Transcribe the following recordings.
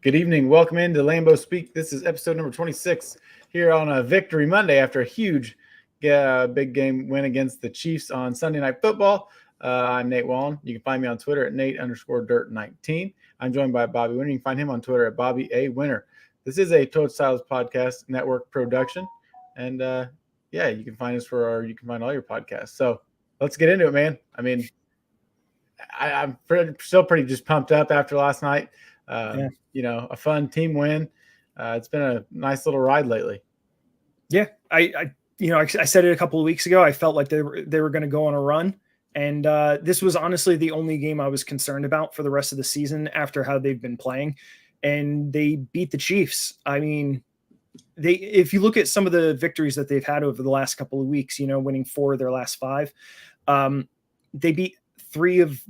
Good evening. Welcome into Lambeau Speak. This is episode number 26 here on a Victory Monday after a huge big game win against the Chiefs on Sunday Night Football. I'm Nate Wallen. You can find me on Twitter at Nate_Dirt19. I'm joined by Bobby Winner. You can find him on Twitter at Bobby A. Winner. This is a Toad Styles Podcast Network production. And you can find us you can find all your podcasts. So let's get into it, man. I mean, I'm still pretty just pumped up after last night. A fun team win. It's been a nice little ride lately. Yeah, I said it a couple of weeks ago. I felt like they were going to go on a run, and this was honestly the only game I was concerned about for the rest of the season after how they've been playing, and they beat the Chiefs. I mean, if you look at some of the victories that they've had over the last couple of weeks, winning 4 of their last 5, they beat 3 of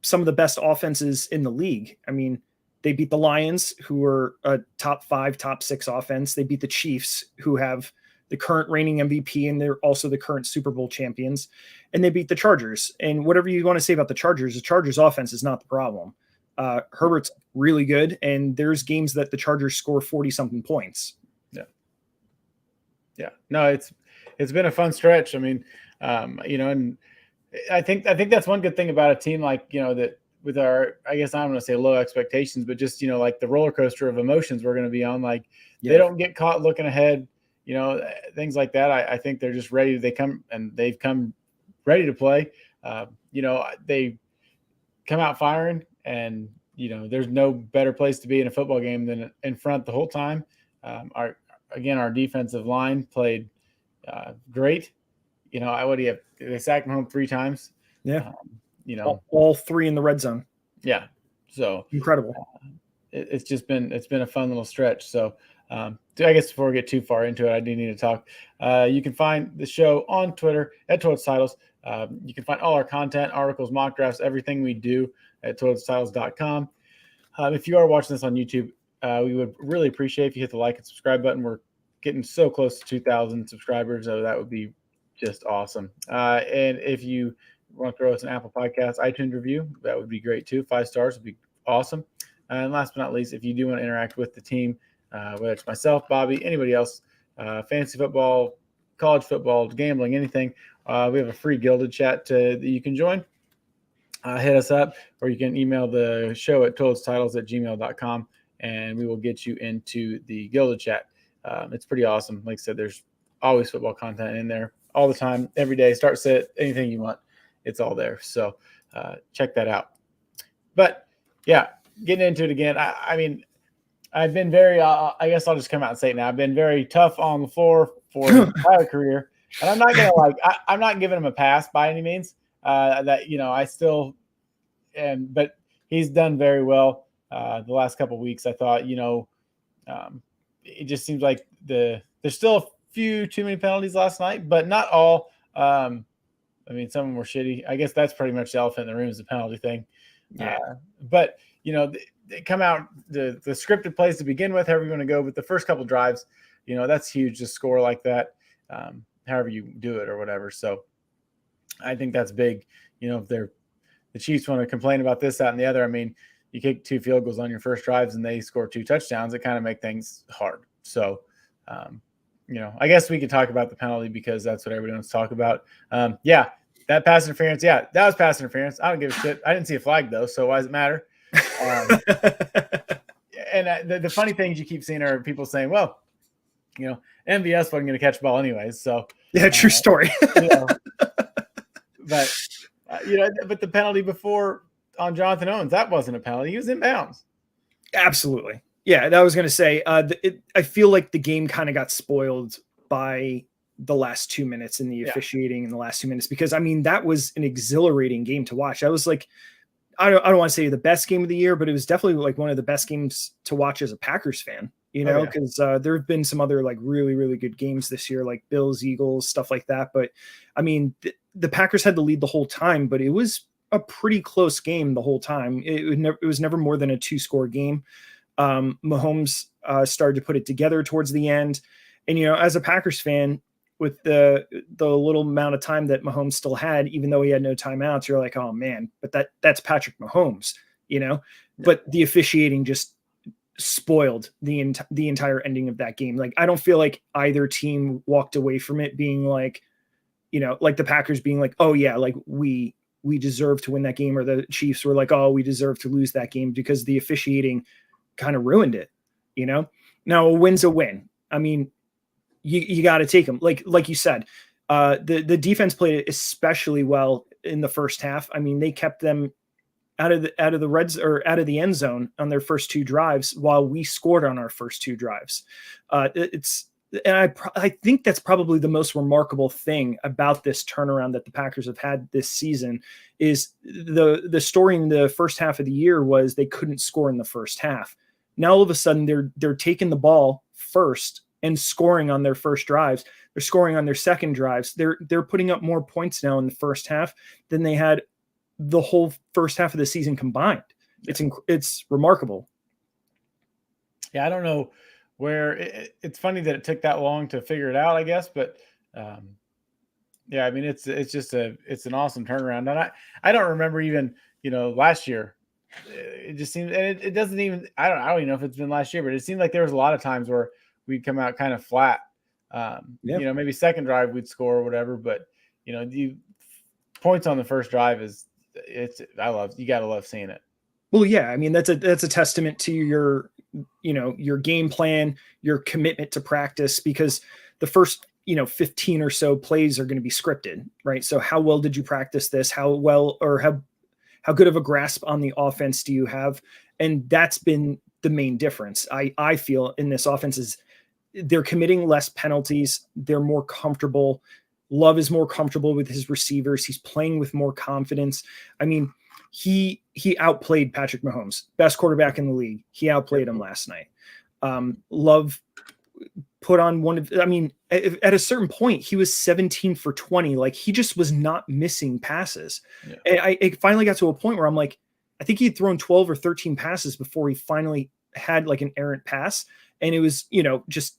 some of the best offenses in the league. I mean, they beat the Lions, who are a top 5, top 6 offense. They beat the Chiefs, who have the current reigning MVP, and they're also the current Super Bowl champions. And they beat the Chargers. And whatever you want to say about the Chargers offense is not the problem. Herbert's really good, and there's games that the Chargers score 40-something points. Yeah. No, it's been a fun stretch. I mean, and I think that's one good thing about a team like, that with our, I guess I'm going to say low expectations, but just, like the roller coaster of emotions we're going to be on, they don't get caught looking ahead, things like that. I think they're just ready. They've come ready to play. They come out firing, and, there's no better place to be in a football game than in front the whole time. Our defensive line played great. What do you have? They sacked him home 3 times. Yeah. All 3 in the red zone. Yeah. So incredible. It's been a fun little stretch. So I guess before we get too far into it, I do need to talk. You can find the show on Twitter at Toad Titles. You can find all our content, articles, mock drafts, everything we do at toadstyles.com. If you are watching this on YouTube, we would really appreciate if you hit the like and subscribe button. We're getting so close to 2,000 subscribers, so that would be just awesome. And if you want to throw us an Apple Podcast iTunes review, that would be great too. 5 stars would be awesome. And last but not least, if you do want to interact with the team, whether it's myself, Bobby, anybody else, fantasy football, college football, gambling, anything, we have a free Gilded chat that you can join. Hit us up, or you can email the show at toadstitles@gmail.com, and we will get you into the Gilded chat. It's pretty awesome. Like I said, there's always football content in there all the time, every day, start, sit, anything you want. It's all there. So check that out. But yeah, getting into it again. I mean, I've been very, I guess I'll just come out and say it now. I've been very tough on the floor for his entire career. And I'm not going to I'm not giving him a pass by any means. I still am, but he's done very well the last couple of weeks. I thought, it just seems like there's still a few too many penalties last night, but not all. Some of them were shitty. I guess that's pretty much the elephant in the room is the penalty thing. Yeah. But they come out the scripted plays to begin with, however you want to go. But the first couple drives, that's huge to score like that, however you do it or whatever. So I think that's big. If the Chiefs want to complain about this, that, and the other, I mean, you kick 2 field goals on your first drives and they score 2 touchdowns. It kind of make things hard. So, I guess we could talk about the penalty because that's what everybody wants to talk about. That pass interference. Yeah, that was pass interference. I don't give a shit. I didn't see a flag though, so why does it matter? And the funny things you keep seeing are people saying, well, MVS wasn't going to catch the ball anyways. So yeah, true story. But the penalty before on Jonathan Owens, that wasn't a penalty. He was in bounds. Absolutely. Yeah, that was going to say, I feel like the game kind of got spoiled by the last 2 minutes in the officiating in the last 2 minutes, because I mean, that was an exhilarating game to watch. That was like, I don't want to say the best game of the year, but it was definitely like one of the best games to watch as a Packers fan, because there have been some other like really, really good games this year, like Bills, Eagles, stuff like that. But I mean, the Packers had the lead the whole time, but it was a pretty close game the whole time. It was never more than a 2-score game. Mahomes started to put it together towards the end. And, as a Packers fan, with the little amount of time that Mahomes still had, even though he had no timeouts, you're like, oh man, but that's Patrick Mahomes, But the officiating just spoiled the entire ending of that game. Like, I don't feel like either team walked away from it being like, like the Packers being like, oh yeah, like we deserve to win that game, or the Chiefs were like, oh, we deserve to lose that game, because the officiating kind of ruined it. Now a win's a win. I mean, you got to take them. Like you said, the defense played it especially well in the first half. I mean, they kept them out of the end zone on their first 2 drives, while we scored on our first 2 drives. And I think that's probably the most remarkable thing about this turnaround that the Packers have had this season. Is the story in the first half of the year was they couldn't score in the first half. Now all of a sudden they're taking the ball first and scoring on their first drives. They're scoring on their second drives. They're putting up more points now in the first half than they had the whole first half of the season combined. It's remarkable. Yeah, I don't know where it's funny that it took that long to figure it out, I guess, but yeah, I mean, it's an awesome turnaround. And I don't remember even, last year. It just seems, and it doesn't even, I don't even know if it's been last year, but it seemed like there was a lot of times where we'd come out kind of flat. Maybe second drive we'd score or whatever, but the points on the first drive you gotta love seeing it. Well, yeah, I mean, that's a testament to your game plan, your commitment to practice, because the first 15 or so plays are going to be scripted, right? So how well did you practice this? How well, or how good of a grasp on the offense do you have? And that's been the main difference, I feel, in this offense, is they're committing less penalties. They're more comfortable. Love is more comfortable with his receivers. He's playing with more confidence. I mean, he outplayed Patrick Mahomes, best quarterback in the league. He outplayed him last night. Love put on at a certain point, he was 17 for 20. Like, he just was not missing passes. Yeah. And it finally got to a point where I'm like, I think he'd thrown 12 or 13 passes before he finally had like an errant pass. And it was, just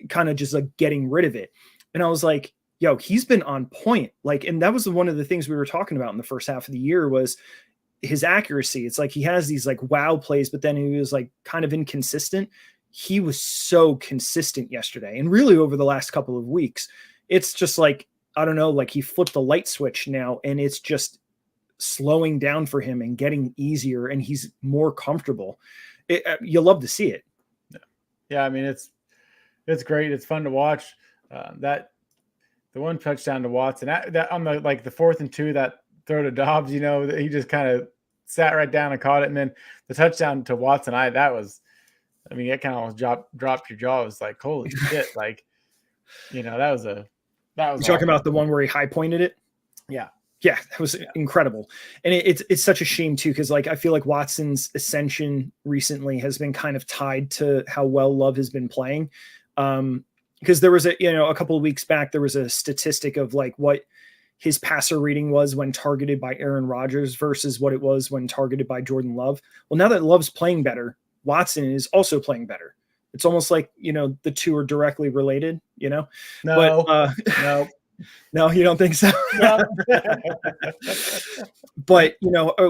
kind of just like getting rid of it. And I was like, yo, he's been on point. Like, and that was one of the things we were talking about in the first half of the year was his accuracy. It's like he has these like wow plays, but then he was like kind of inconsistent. He was so consistent yesterday, and really over the last couple of weeks. It's just like, I don't know, like he flipped the light switch now, and it's just slowing down for him and getting easier, and he's more comfortable. You love to see it. Yeah, I mean, it's great. It's fun to watch. The one touchdown to Watson, that on the 4th and 2, that throw to Dobbs, he just kind of sat right down and caught it. And then the touchdown to Watson, that kind of almost dropped your jaw. It was like, holy shit. Like, that was You're talking about the one where he high pointed it? Yeah. Yeah, that was incredible. And it's such a shame too, because like I feel like Watson's ascension recently has been kind of tied to how well Love has been playing. Because there was a couple of weeks back, there was a statistic of like what his passer rating was when targeted by Aaron Rodgers versus what it was when targeted by Jordan Love. Well, now that Love's playing better, Watson is also playing better. It's almost like, the two are directly related, No. But, no. No, you don't think so? No. But,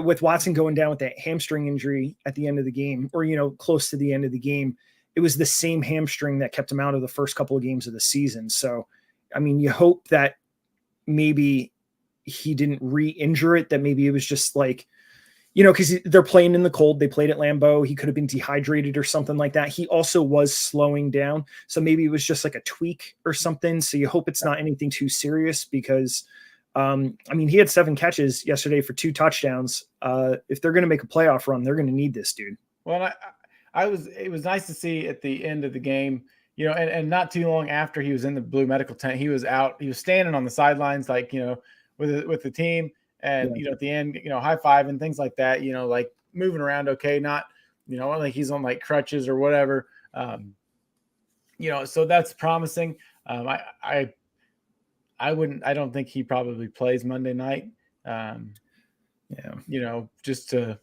with Watson going down with that hamstring injury at the end of the game, or, close to the end of the game, it was the same hamstring that kept him out of the first couple of games of the season. So, I mean, you hope that maybe he didn't re-injure it, that maybe it was just like, because they're playing in the cold. They played at Lambeau. He could have been dehydrated or something like that. He also was slowing down. So maybe it was just like a tweak or something. So you hope it's not anything too serious, because, he had 7 catches yesterday for 2 touchdowns. If they're going to make a playoff run, they're going to need this dude. Well, it was nice to see at the end of the game, and not too long after he was in the blue medical tent, he was standing on the sidelines, like, with the team. And, at the end, high five and things like that, like moving around. Okay. Not, like he's on like crutches or whatever. So that's promising. I don't think he probably plays Monday night. Just to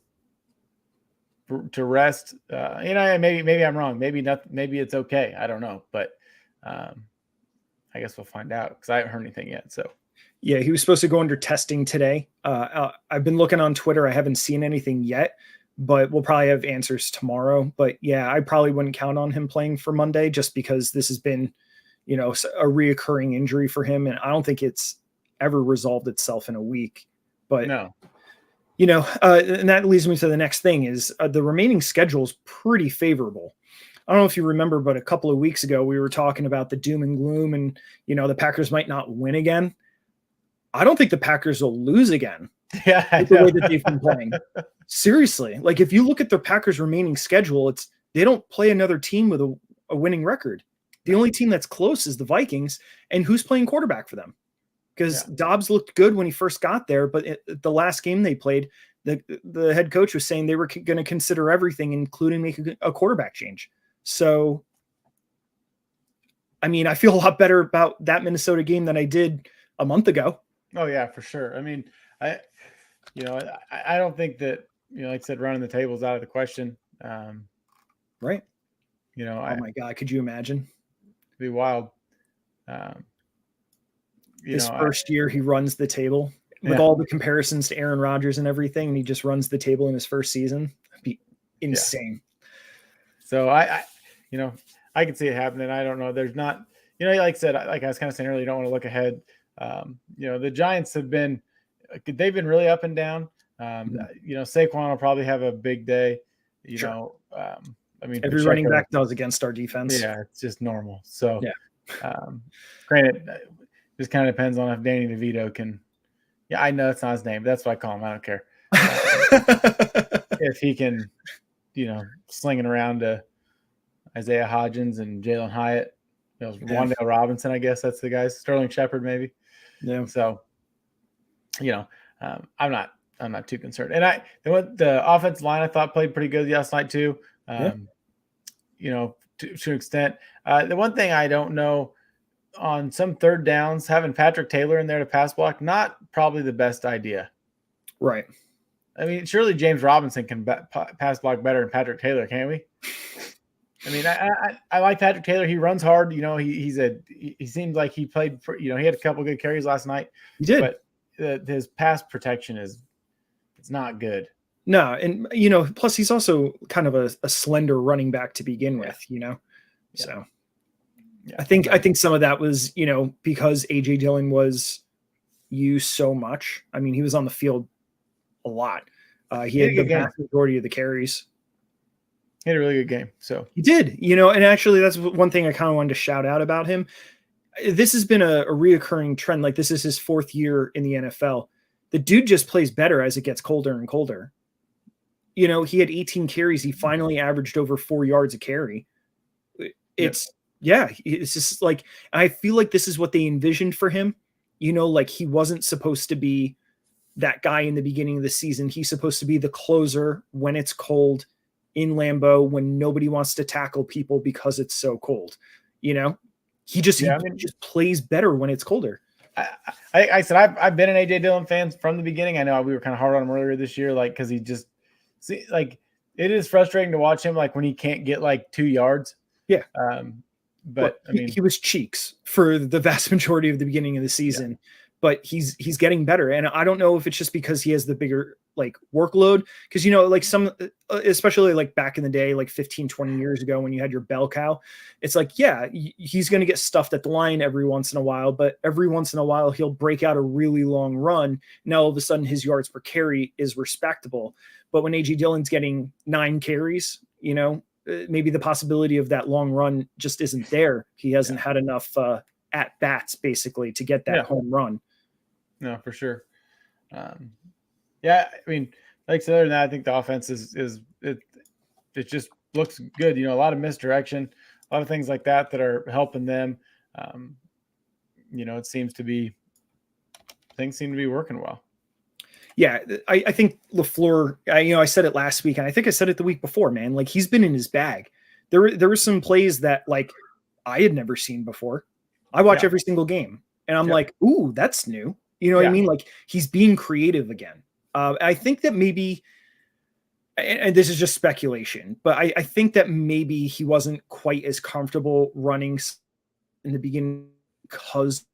rest, maybe I'm wrong. Maybe not. Maybe it's okay. I don't know, but I guess we'll find out, because I haven't heard anything yet. So. Yeah, he was supposed to go under testing today. I've been looking on Twitter. I haven't seen anything yet, but we'll probably have answers tomorrow. But yeah, I probably wouldn't count on him playing for Monday just because this has been, a reoccurring injury for him. And I don't think it's ever resolved itself in a week. But, No. And that leads me to the next thing is the remaining schedule is pretty favorable. I don't know if you remember, but a couple of weeks ago, we were talking about the doom and gloom and, the Packers might not win again. I don't think the Packers will lose again. Yeah, the way that they've been playing. Seriously. Like if you look at the Packers remaining schedule, they don't play another team with a winning record. The only team that's close is the Vikings, and who's playing quarterback for them? Because Dobbs looked good when he first got there, but the last game they played, the head coach was saying they were going to consider everything, including making a quarterback change. So, I mean, I feel a lot better about that Minnesota game than I did a month ago. Oh yeah, for sure. I mean, I don't think that, like I said, running the table is out of the question. Right. Oh my God, could you imagine? It'd be wild. His first year, he runs the table with all the comparisons to Aaron Rodgers and everything, and he just runs the table in his first season. It'd be insane. Yeah. So I can see it happening. I don't know. There's not, like I said, like I was kind of saying earlier, you don't want to look ahead. The Giants they've been really up and down. Saquon will probably have a big day. Sure. I mean, every running back does against our defense. Yeah, it's just normal. So, granted, just kind of depends on if Danny DeVito can. Yeah, I know it's not his name, but that's what I call him. I don't care if he can, sling it around to Isaiah Hodgins and Jalen Hyatt. Wan'Dale Robinson, I guess that's the guys. Sterling Shepard, maybe. Yeah. So, I'm not too concerned. And the offensive line I thought played pretty good last night too. To an extent. The one thing I don't know on some third downs, having Patrick Taylor in there to pass block, not probably the best idea. Right. I mean, surely James Robinson can pass block better than Patrick Taylor, can't we? I mean, I like Patrick Taylor. He runs hard. He seems like he played for, he had a couple good carries last night. He did. But his pass protection it's not good. No. And, plus he's also kind of a slender running back to begin with, So I think some of that was, because A.J. Dillon was used so much. I mean, he was on the field a lot. He had the vast majority of the carries. He had a really good game. So he did, and actually that's one thing I kind of wanted to shout out about him. This has been a reoccurring trend. Like this is his fourth year in the NFL. The dude just plays better as it gets colder and colder. He had 18 carries. He finally averaged over 4 yards a carry. It's just like, I feel like this is what they envisioned for him. Like he wasn't supposed to be that guy in the beginning of the season. He's supposed to be the closer when it's cold in Lambeau, when nobody wants to tackle people because it's so cold. He just plays better when it's colder. I said I've been an AJ Dillon fan from the beginning. I know we were kind of hard on him earlier this year, like because he just it is frustrating to watch him like when he can't get like 2 yards. Yeah. But I mean, he was cheeks for the vast majority of the beginning of the season, but he's getting better. And I don't know if it's just because he has the bigger like workload, because like some, especially like back in the day, like 15, 20 years ago when you had your bell cow, it's like, he's going to get stuffed at the line every once in a while, but every once in a while he'll break out a really long run. Now all of a sudden his yards per carry is respectable. But when A.J. Dillon's getting 9 carries, maybe the possibility of that long run just isn't there. He hasn't had enough at bats basically to get that home run. No, for sure. I mean, like I said, other than that, I think the offense it just looks good. A lot of misdirection, a lot of things like that are helping them. It seems to be things seem to be working well. Yeah, I think LaFleur, I said it last week, and I think I said it the week before, man. Like, he's been in his bag. There were some plays that, like, I had never seen before. I watch every single game, and I'm like, ooh, that's new. You know what I mean? Like, he's being creative again. I think that maybe, and this is just speculation, but I think that maybe he wasn't quite as comfortable running in the beginning because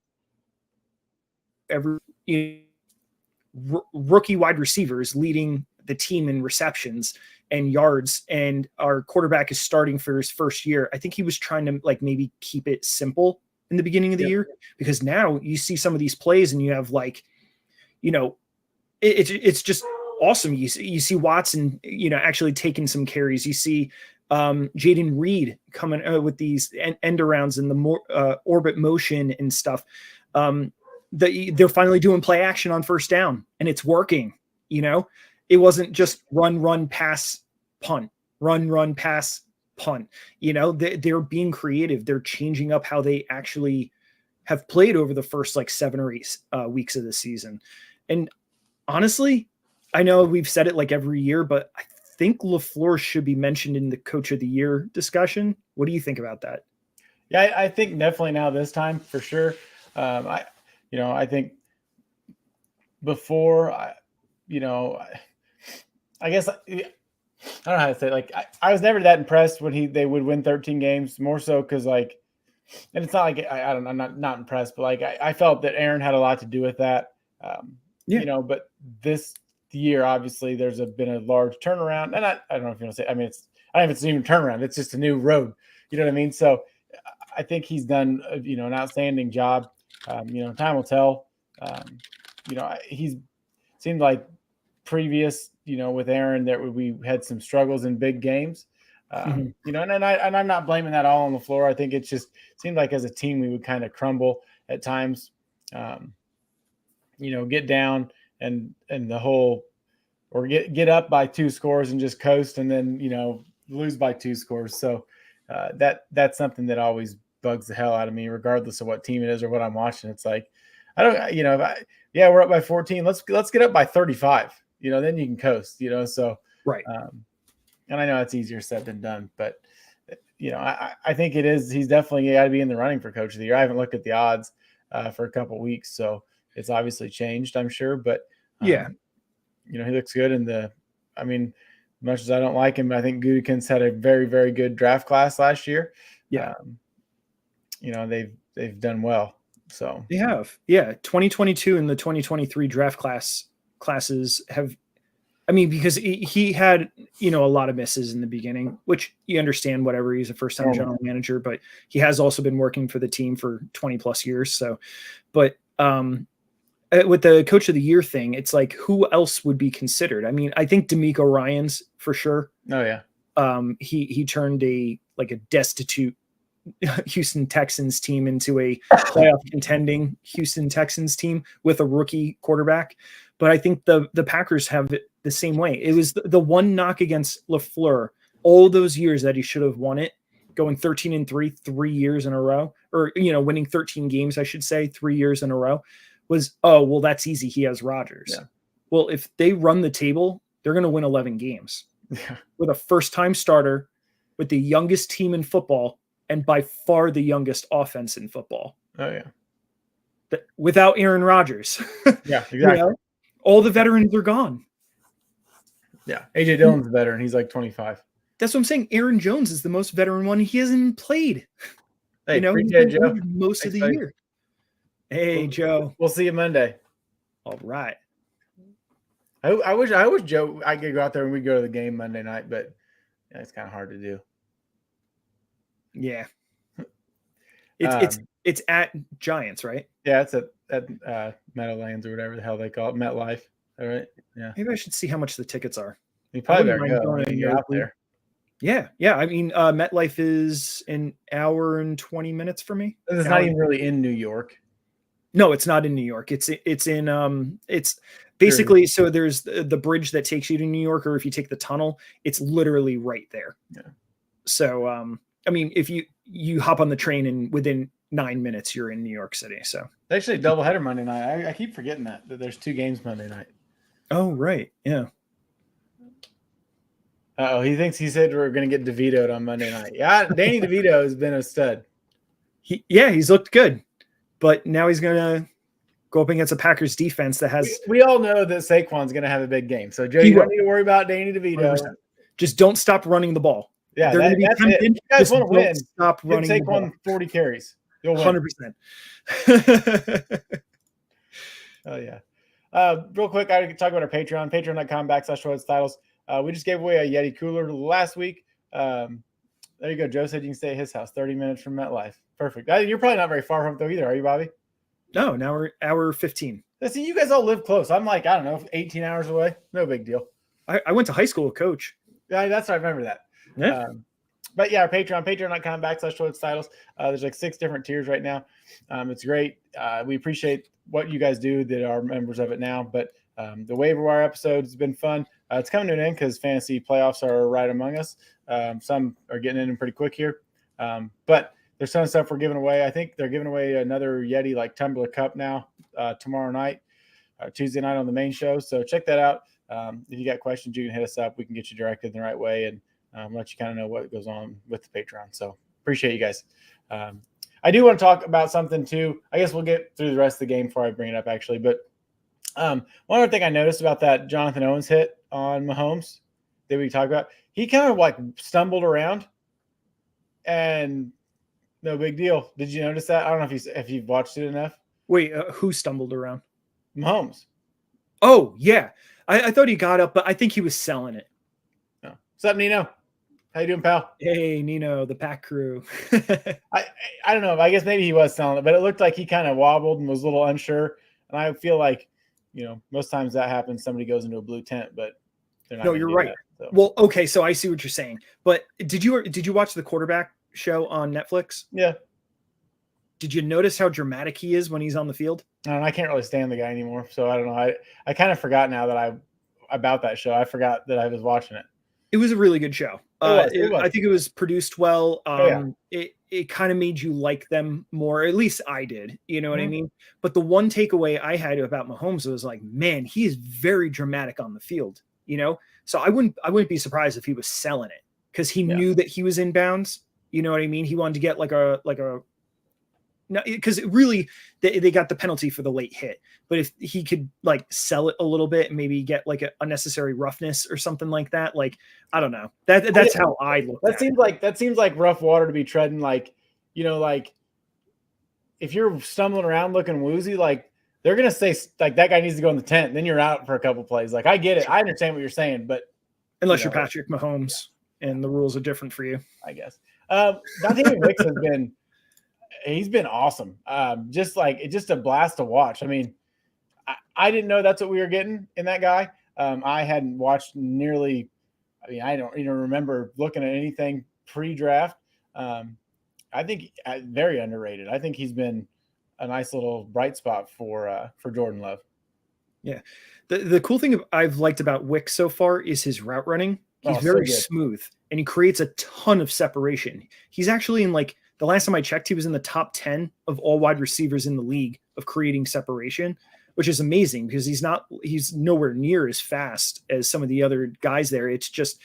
rookie wide receivers leading the team in receptions and yards, and our quarterback is starting for his first year. I think he was trying to like maybe keep it simple in the beginning of the year, because now you see some of these plays and you have like, it's just awesome. You see Watson, actually taking some carries. You see Jaden Reed coming with these end arounds and the more orbit motion and stuff. They're finally doing play action on first down, and it's working. It wasn't just run, pass, punt, run, pass, punt. They're being creative. They're changing up how they actually have played over the first like 7 or 8 weeks of the season. And honestly, I know we've said it like every year, but I think LaFleur should be mentioned in the Coach of the Year discussion. What do you think about that? Yeah, I think definitely now this time for sure. I think before, I guess I don't know how to say it. Like I was never that impressed when they would win 13 games, more so because like, and it's not like I'm not impressed, but like I felt that Aaron had a lot to do with that. But this year obviously there's been a large turnaround, and I don't know if you want to say. I mean, I don't know if it's even a turnaround. It's just a new road. You know what I mean? So I think he's done an outstanding job. Time will tell. He's seemed like previous, with Aaron, that we had some struggles in big games. And I'm not blaming that all on the floor. I think it just seemed like as a team we would kind of crumble at times. Get down and the whole, or get up by 2 scores and just coast, and then lose by 2 scores. So that's something that always bugs the hell out of me, regardless of what team it is or what I'm watching. It's like, I don't, we're up by 14. Let's get up by 35. Then you can coast. So right. And I know it's easier said than done, but I think it is. He's definitely got to be in the running for Coach of the Year. I haven't looked at the odds for a couple of weeks, so it's obviously changed, I'm sure. But he looks good. Much as I don't like him, I think Gutekunst had a very, very good draft class last year. Yeah. They've done well. So they have. Yeah. 2022 and the 2023 draft classes have, because he had, a lot of misses in the beginning, which you understand, whatever. He's a first-time general manager, but he has also been working for the team for 20 plus years. So, but with the Coach of the Year thing, it's like, who else would be considered? I think D'Amico Ryans for sure. Oh yeah. He turned a destitute Houston Texans team into a playoff contending Houston Texans team with a rookie quarterback. But I think the Packers have it the same way. It was the one knock against LaFleur all those years that he should have won it, going 13-3 3 years in a row, or winning 13 games, I should say, 3 years in a row, was, oh, well, that's easy. He has Rodgers. Yeah. Well, if they run the table, they're going to win 11 games with a first-time starter, with the youngest team in football, and by far the youngest offense in football. Oh, yeah. Without Aaron Rodgers. Yeah, exactly. All the veterans are gone. Yeah. AJ Dillon's a veteran. He's like 25. That's what I'm saying. Aaron Jones is the most veteran one. He hasn't played. Hey, he's been Joe. Most of the year. Hey, Joe. We'll see you Monday. All right. I wish Joe, I could go out there and we go to the game Monday night, but it's kind of hard to do. Yeah. It's at Giants, right? Yeah, it's at Meadowlands or whatever the hell they call it, MetLife. All right. Yeah. Maybe I should see how much the tickets are. You probably better go when you're out there. Yeah. MetLife is an hour and 20 minutes for me. It's not even really in New York. No, it's not in New York. It's basically, so there's the bridge that takes you to New York, or if you take the tunnel, it's literally right there. Yeah. So, if you hop on the train and within 9 minutes, you're in New York City. So actually doubleheader Monday night. I keep forgetting that there's 2 games Monday night. Oh, right. Yeah. He said we're going to get DeVito'd on Monday night. Yeah. Danny DeVito has been a stud. He's looked good, but now he's going to go up against a Packers defense that has. We all know that Saquon's going to have a big game. So Joe, you don't need to worry about Danny DeVito. 100%. Just don't stop running the ball. Yeah, they're going to be tempted. You guys want to win. Stop running the ball. Saquon 40 carries. You'll win. 100%. Oh yeah. Real quick, I could talk about our Patreon, patreon.com/wildest titles. We just gave away a Yeti cooler last week. There you go. Joe said you can stay at his house, 30 minutes from MetLife. Perfect. You're probably not very far from it though either, are you, Bobby? No, now we're hour 15. See, you guys all live close. I'm like, I don't know, 18 hours away. No big deal. I went to high school with Coach. Yeah, that's I remember that. Yeah. But yeah, our patreon.com/titles. There's like 6 different tiers right now. It's great. We appreciate what you guys do that are members of it now. But the waiver wire episode has been fun. It's coming to an end because fantasy playoffs are right among us. Some are getting in pretty quick here. But there's some stuff we're giving away. I think they're giving away another Yeti like tumbler cup now tomorrow night, Tuesday night on the main show. So check that out. If you got questions, you can hit us up. We can get you directed in the right way and let you kind of know what goes on with the Patreon. So appreciate you guys. I do want to talk about something too. I guess we'll get through the rest of the game before I bring it up actually. But one other thing I noticed about that Jonathan Owens hit on Mahomes that we talked about, he kind of like stumbled around and no big deal. Did you notice that? I don't know if you've watched it enough. Wait, who stumbled around? Mahomes. Oh, yeah. I thought he got up, but I think he was selling it. Oh. What's up, Nino? How you doing, pal? Hey, Nino, the pack crew. I don't know. I guess maybe he was selling it, but it looked like he kind of wobbled and was a little unsure. And I feel like, most times that happens. Somebody goes into a blue tent, but they're not. No, you're right. That, so. Well, okay, so I see what you're saying. But did you watch the quarterback show on Netflix? Yeah. Did you notice how dramatic he is when he's on the field? I can't really stand the guy anymore. So I don't know. I kind of forgot now that about that show. I forgot that I was watching it. It was a really good show. It was. I think it was produced well. It kind of made you like them more. At least I did. You know what I mean? But the one takeaway I had about Mahomes was like, man, he is very dramatic on the field. So I wouldn't be surprised if he was selling it because he knew that he was in bounds. You know what I mean? He wanted to get because really they got the penalty for the late hit, but if he could like sell it a little bit and maybe get like an unnecessary roughness or something like that, like I don't know, that's how I look. That seems like rough water to be treading. Like like if you're stumbling around looking woozy, like they're gonna say like that guy needs to go in the tent. Then you're out for a couple plays. Like I get it, I understand what you're saying, but unless you're Patrick Mahomes and the rules are different for you, I guess. Dante Wicks he's been awesome. Just a blast to watch. I mean, I didn't know that's what we were getting in that guy. I hadn't watched nearly. I mean, I don't even remember looking at anything pre-draft. I think very underrated. I think he's been a nice little bright spot for Jordan Love. Yeah, the cool thing I've liked about Wicks so far is his route running. He's very smooth and he creates a ton of separation. He's actually in like. The last time I checked, he was in the top 10 of all wide receivers in the league of creating separation, which is amazing because he's nowhere near as fast as some of the other guys there. It's just,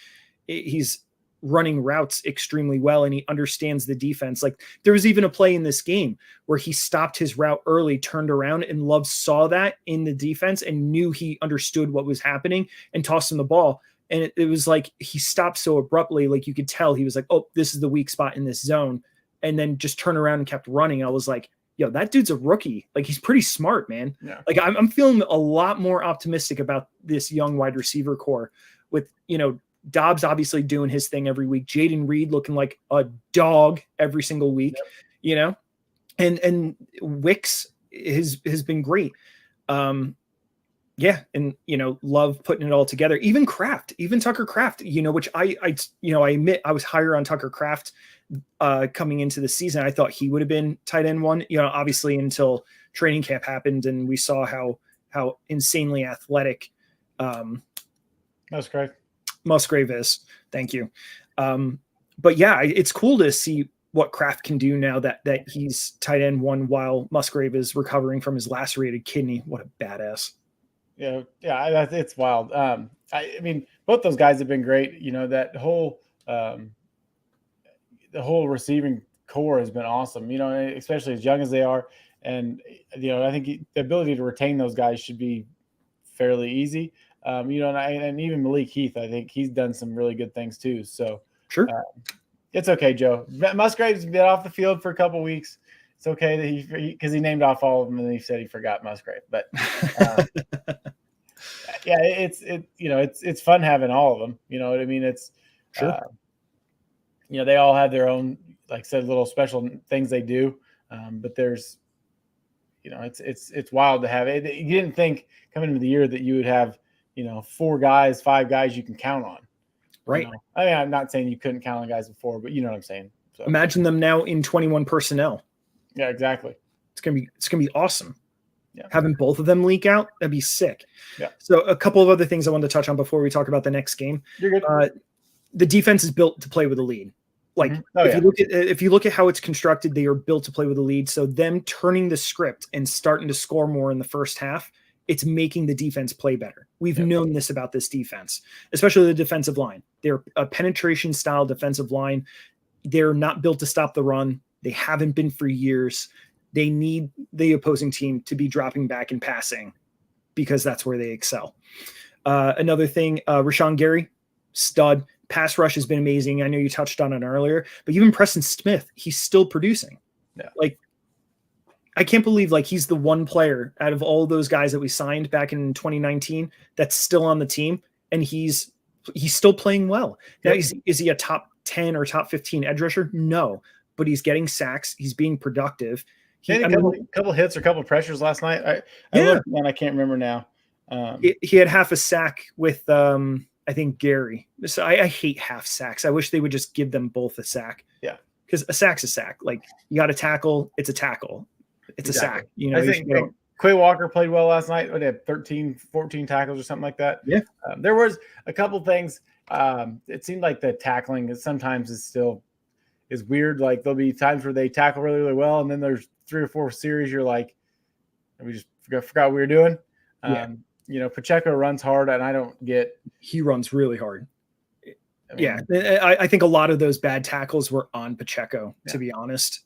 he's running routes extremely well and he understands the defense. Like there was even a play in this game where he stopped his route early, turned around, and Love saw that in the defense and knew he understood what was happening and tossed him the ball. And it was like, he stopped so abruptly. Like you could tell he was like, oh, this is the weak spot in this zone. And then just turned around and kept running. I was like, yo, that dude's a rookie. Like he's pretty smart, man. Yeah. Like I'm feeling a lot more optimistic about this young wide receiver core with, Dobbs obviously doing his thing every week. Jaden Reed looking like a dog every single week, and Wicks has been great. Yeah. And, Love putting it all together, even Tucker Kraft, which I admit I was higher on Tucker Kraft coming into the season. I thought he would have been tight end one, obviously until training camp happened and we saw how insanely athletic Musgrave is. Thank you. But yeah, it's cool to see what Kraft can do now that he's tight end one while Musgrave is recovering from his lacerated kidney. What a badass. Yeah, it's wild. I mean, both those guys have been great. That whole the whole receiving core has been awesome. Especially as young as they are, and I think the ability to retain those guys should be fairly easy. And even Malik Heath, I think he's done some really good things too. So sure, it's okay, Joe. Musgrave's been off the field for a couple weeks. It's okay that because he named off all of them and he said he forgot Musgrave. But yeah, it's fun having all of them. You know what I mean? It's Sure. they all have their own, like I said, little special things they do. But there's, it's wild to have it. You didn't think coming into the year that you would have, 5 guys you can count on. Right. I mean, I'm not saying you couldn't count on guys before, but you know what I'm saying. So imagine them now in 21 personnel. Yeah, exactly. It's gonna be awesome. Yeah. Having both of them leak out, that'd be sick. Yeah. So a couple of other things I wanted to touch on before we talk about the next game. You're good. The defense is built to play with a lead. Like if you look at how it's constructed, they are built to play with a lead. So them turning the script and starting to score more in the first half, it's making the defense play better. We've known this about this defense, especially the defensive line. They're a penetration style defensive line. They're not built to stop the run. They haven't been for years. They need the opposing team to be dropping back and passing because that's where they excel. Another thing, Rashawn Gary, stud. Pass rush has been amazing. I know you touched on it earlier, but even Preston Smith, he's still producing. Yeah. Like, I can't believe he's the one player out of all those guys that we signed back in 2019 that's still on the team, and he's still playing well. Now, is he a top 10 or top 15 edge rusher? No, but he's getting sacks. He's being productive. He had a couple hits or a couple pressures last night. I looked, and I can't remember now. He had half a sack with I think Gary. So I hate half sacks. I wish they would just give them both a sack. Yeah, because a sack's a sack. Like, you got to tackle, it's a tackle. It's exactly. A sack. I think Quay Walker played well last night. He had 13, 14 tackles or something like that. Yeah. There was a couple things. It seemed like the tackling sometimes is weird. Like, there'll be times where they tackle really, really well, and then there's 3 or 4 series you're like, we just forgot what we were doing. Pacheco runs hard, and I don't get. He runs really hard. I think a lot of those bad tackles were on Pacheco, to be honest.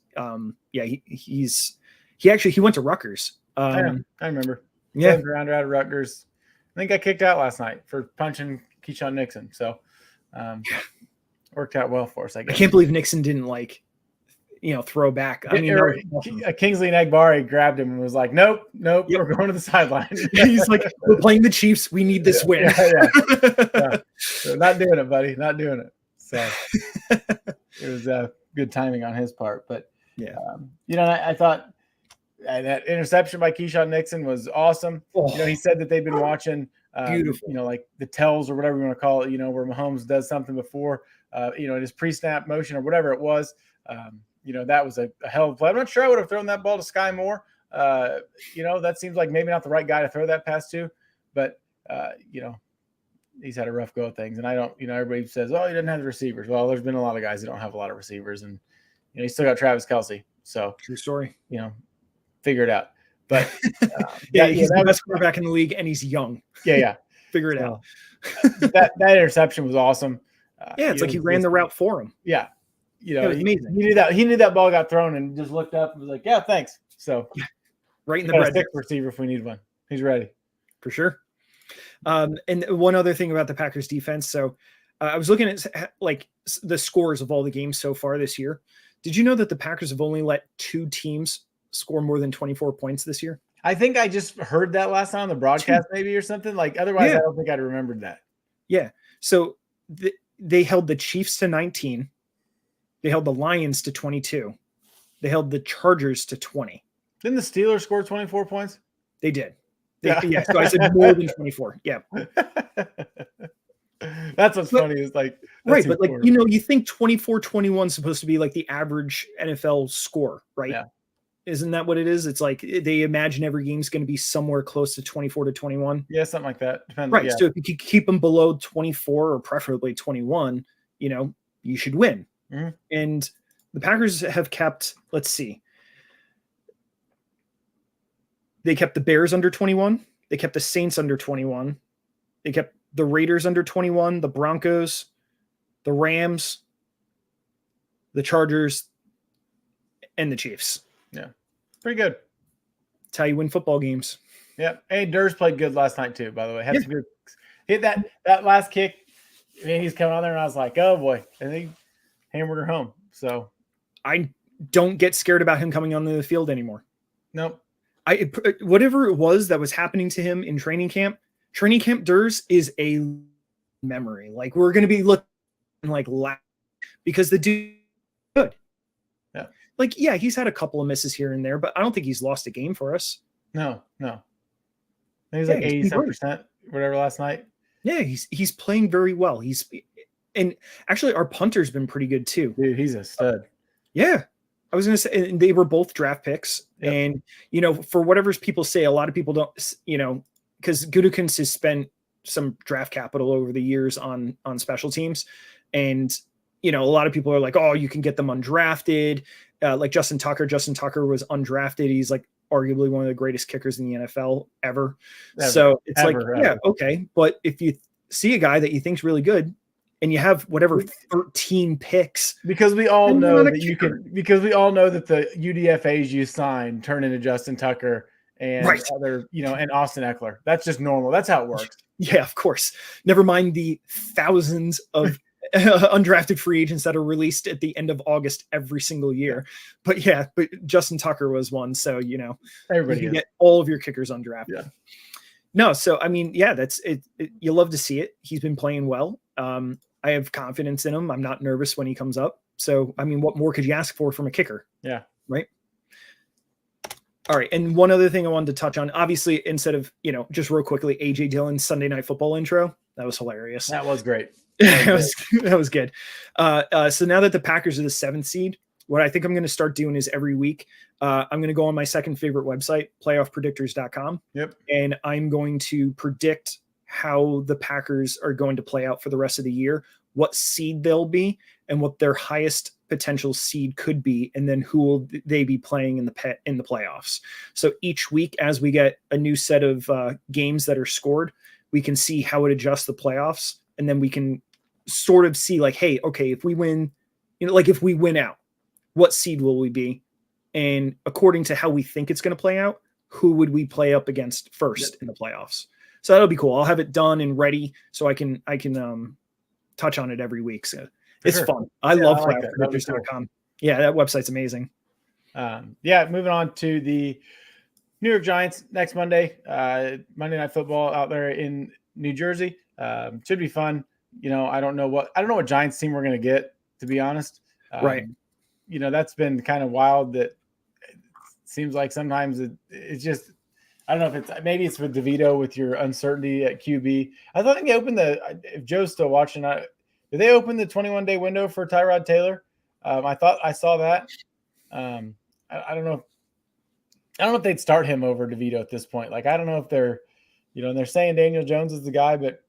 He went to Rutgers. I remember. Yeah. Around out of Rutgers. I think I kicked out last night for punching Keyshawn Nixon. So worked out well for us, I guess. I can't believe Nixon didn't throw back. I mean, Kingsley Nagbari grabbed him and was like, nope, we're going to the sideline. He's like, we're playing the Chiefs. We need this win. So not doing it, buddy. Not doing it. So it was good timing on his part. But, I thought that interception by Keyshawn Nixon was awesome. Oh. He said that they've been watching, beautiful. Like the tells or whatever you want to call it, where Mahomes does something before, in his pre-snap motion or whatever it was. That was a hell of a play. I'm not sure I would have thrown that ball to Sky Moore. That seems like maybe not the right guy to throw that pass to, but he's had a rough go of things. And I don't, everybody says, oh, he doesn't have the receivers. Well, there's been a lot of guys that don't have a lot of receivers, and he's still got Travis Kelce. So true story. Figure it out. But he's the best quarterback in the league, and he's young. Yeah. Figure it out. that interception was awesome. It's like he ran the route for him. Yeah. It was amazing. He knew that ball got thrown and just looked up and was like, yeah, thanks. So right in the bread. Stick receiver if we need one. He's ready. For sure. And one other thing about the Packers defense. So I was looking at the scores of all the games so far this year. Did you know that the Packers have only let 2 teams score more than 24 points this year? I think I just heard that last time on the broadcast, maybe, or something. Otherwise, I don't think I'd remembered that. Yeah. So they held the Chiefs to 19. They held the Lions to 22. They held the Chargers to 20. Didn't the Steelers score 24 points? They did. Yeah. So I said more than 24. Yeah. That's what's funny is right. But you think 24-21 is supposed to be the average NFL score, right? Yeah. Isn't that what it is? It's like they imagine every game's going to be somewhere close to 24-21. Yeah, something like that. Depends. Right. Yeah. So if you could keep them below 24 or preferably 21, you should win. Mm-hmm. And the Packers have kept, let's see. They kept the Bears under 21. They kept the Saints under 21. They kept the Raiders under 21, the Broncos, the Rams, the Chargers, and the Chiefs. Yeah. Pretty good. That's how you win football games. Yeah. Hey, Durs played good last night too, by the way. Had some good hit that last kick. And he's coming on there and I was like, oh boy. And he hammered her home. So I don't get scared about him coming onto the field anymore. Nope. Whatever it was that was happening to him in training camp Training Camp Durs is a memory. Like we're going to be looking like because the dude good. Yeah. Like, yeah, he's had a couple of misses here and there, but I don't think he's lost a game for us. No. I think he's like 87%, whatever last night. Yeah, he's playing very well. And actually our punter's been pretty good too. Dude, he's a stud. Yeah. I was going to say, and they were both draft picks. Yep. And, you know, for whatever people say, a lot of people don't, you know, because Gutekunst has spent some draft capital over the years on special teams. And, you know, a lot of people are like, oh, you can get them undrafted. Like Justin Tucker was undrafted. He's like arguably one of the greatest kickers in the NFL ever. So it's yeah, okay. But if you see a guy that you think's really good and you have whatever 13 picks, because we all know that because we all know that the UDFAs you sign turn into Justin Tucker and other, you know, and Austin Eckler. That's just normal. That's how it works. Yeah, of course. Never mind the thousands of undrafted free agents that are released at the end of August every single year. But Justin Tucker was one. So, you know, everybody you can get all of your kickers undrafted. Yeah. No, so I mean, yeah, that's it. You love to see it. He's been playing well. I have confidence in him. I'm not nervous when he comes up. So, I mean, what more could you ask for from a kicker? Yeah. Right. All right. And one other thing I wanted to touch on, obviously, instead of, you know, just real quickly, AJ Dillon's Sunday Night Football intro. That was hilarious. That was great. That was good. So now that the Packers are the 7th seed, what I think I'm going to start doing is every week, I'm going to go on my second favorite website, playoffpredictors.com. Yep. And I'm going to predict how the Packers are going to play out for the rest of the year, what seed they'll be, and what their highest potential seed could be, and then who will they be playing in the playoffs. So each week, as we get a new set of games that are scored, we can see how it adjusts the playoffs, and then we can sort of see like, hey, okay, if we win, you know, like if we win out, what seed will we be? And according to how we think it's going to play out, who would we play up against first in the playoffs? So that'll be cool. I'll have it done and ready so I can touch on it every week. So it's fun. I love playoffpredictors.com. Cool. Yeah, that website's amazing. Moving on to the New York Giants next Monday, Monday Night Football out there in New Jersey. Should be fun. You know, I don't know what Giants team we're going to get, to be honest. Right. You know, that's been kind of wild that it seems like sometimes it's just, I don't know if maybe it's with DeVito with your uncertainty at QB. I thought they opened if Joe's still watching, did they open the 21-day window for Tyrod Taylor? I thought I saw that. I don't know. I don't know if they'd start him over DeVito at this point. Like, I don't know if they're, you know, and they're saying Daniel Jones is the guy, but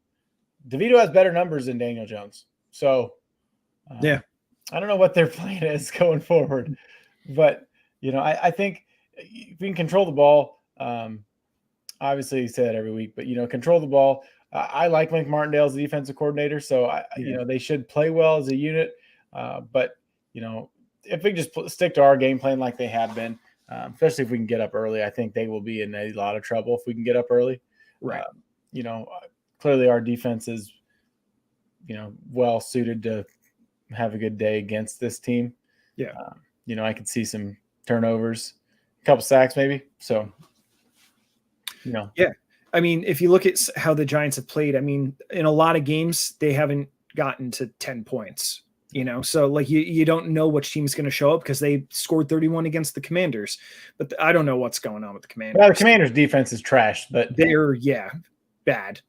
DeVito has better numbers than Daniel Jones. So, yeah, I don't know what their plan is going forward, but, you know, I think if we can control the ball, obviously you say that every week, but, you know, control the ball. I like Mike Martindale as the defensive coordinator, so you know, they should play well as a unit. But, you know, if we just stick to our game plan like they have been, especially if we can get up early, I think they will be in a lot of trouble if we can get up early. Right. You know, clearly our defense is, you know, well suited to have a good day against this team. Yeah. You know, I could see some turnovers, a couple sacks maybe. So, you know. Yeah. I mean, if you look at how the Giants have played, I mean, in a lot of games, they haven't gotten to 10 points, you know? So like you don't know which team's going to show up because they scored 31 against the Commanders, but I don't know what's going on with the Commanders. Well, the Commanders defense is trash, but they're bad.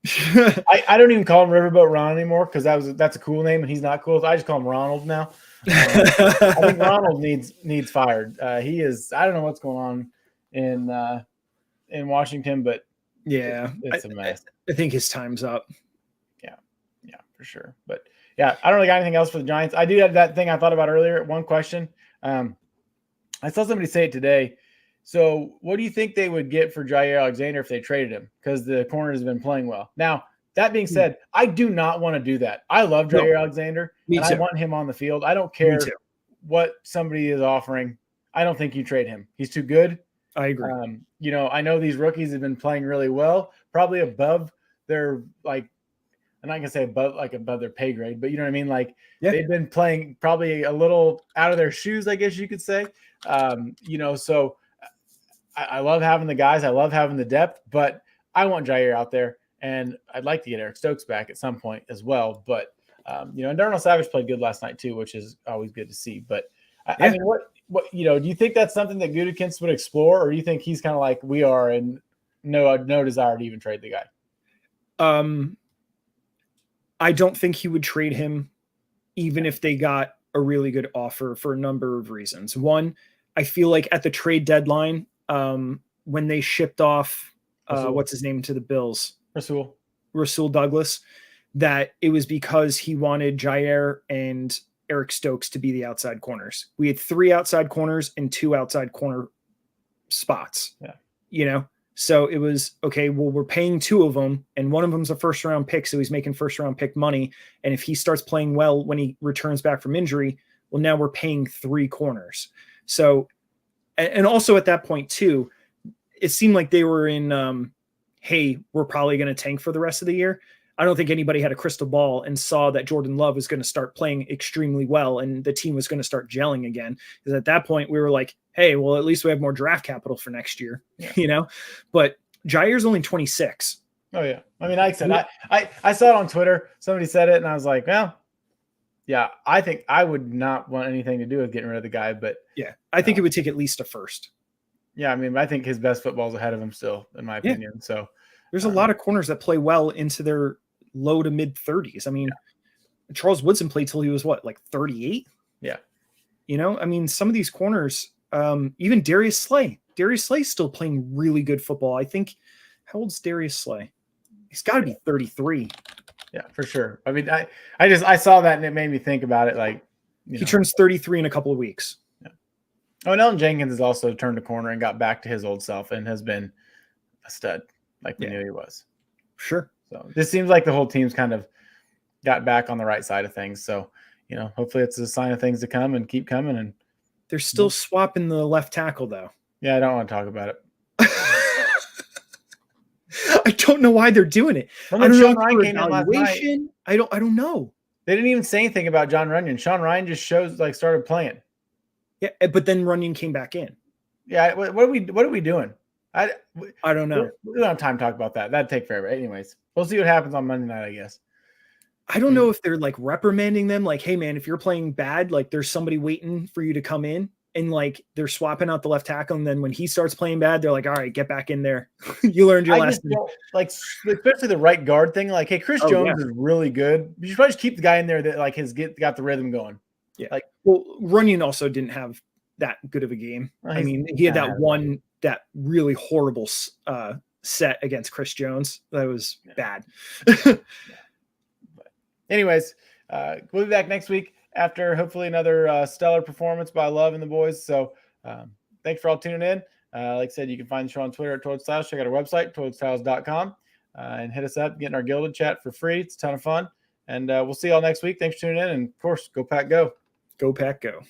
I don't even call him Riverboat Ron anymore because that's a cool name and he's not cool. So I just call him Ronald now. I think Ronald needs fired. He is. I don't know what's going on in Washington, but yeah, it's a mess. I think his time's up. Yeah, for sure. But yeah, I don't really got anything else for the Giants. I do have that thing I thought about earlier. One question. I saw somebody say it today. So what do you think they would get for Jair Alexander if they traded him? Because the corner has been playing well. Now, that being said, I do not want to do that. I love Jair Alexander, and I want him on the field. I don't care what somebody is offering. I don't think you trade him. He's too good. I agree. You know, I know these rookies have been playing really well, probably above their, like, I'm not going to say above their pay grade, but you know what I mean? Like, they've been playing probably a little out of their shoes, I guess you could say. You know, so I love having the guys. I love having the depth, but I want Jair out there. and I'd like to get Eric Stokes back at some point as well. But and Darnell Savage played good last night too, which is always good to see. But I mean, what do you think that's something that Gutekunst would explore, or do you think he's kind of like we are and no desire to even trade the guy? I don't think he would trade him, even if they got a really good offer, for a number of reasons. One, I feel like at the trade deadline, when they shipped off what's his name to the Bills, Rasul Douglas, that it was because he wanted Jair and Eric Stokes to be the outside corners. We had 3 outside corners and 2 outside corner spots. Yeah. So it was, okay, well, we're paying 2 of them, and one of them's a first round pick. So he's making first round pick money. And if he starts playing well when he returns back from injury, well, now we're paying 3 corners. So, and also at that point too, it seemed like they were in, hey, we're probably going to tank for the rest of the year. I don't think anybody had a crystal ball and saw that Jordan Love was going to start playing extremely well and the team was going to start gelling again. Because at that point we were like, hey, well, at least we have more draft capital for next year, But Jair's only 26. Oh yeah. I mean, like I said, I saw it on Twitter. Somebody said it and I was like, well, yeah, I think I would not want anything to do with getting rid of the guy, but yeah, I think it would take at least a first. Yeah. I mean, I think his best football is ahead of him still, in my opinion. So there's a lot of corners that play well into their low to mid 30s. I mean, Charles Woodson played till he was like 38. Yeah. I mean, some of these corners, even Darius Slay is still playing really good football. I think, how old's Darius Slay? He's got to be 33. Yeah, for sure. I mean, I saw that and it made me think about it. Like, he turns 33 in a couple of weeks. Yeah. Oh, and Elton Jenkins has also turned a corner and got back to his old self and has been a stud like we knew he was. Sure. So this seems like the whole team's kind of got back on the right side of things. So, hopefully it's a sign of things to come and keep coming. And they're still swapping the left tackle though. Yeah. I don't want to talk about it. I don't know why they're doing it. I don't know. Sean Ryan came in last night. I don't know. They didn't even say anything about John Runyon. Sean Ryan just started playing. Yeah. But then Runyon came back in. Yeah. What are we doing? I don't know. We don't have time to talk about that. That'd take forever. Anyways, we'll see what happens on Monday night, I guess. I don't know if they're like reprimanding them. Like, hey man, if you're playing bad, like there's somebody waiting for you to come in, and like they're swapping out the left tackle. And then when he starts playing bad, they're like, all right, get back in there. You learned your lesson. Like, especially the right guard thing. Like, hey, Chris Jones is really good. You should probably just keep the guy in there that like got the rhythm going. Yeah. Like, well, Runyon also didn't have that good of a game. I mean, he had that really horrible set against Chris Jones. That was bad. But anyways, we'll be back next week after hopefully another stellar performance by Love and the boys. So thanks for all tuning in. Like I said, you can find the show on Twitter at Toilet Styles. Check out our website, toiletstyles.com, and hit us up, get in our Gilded chat for free. It's a ton of fun. And we'll see y'all next week. Thanks for tuning in. And of course, go Pack Go. Go Pack Go.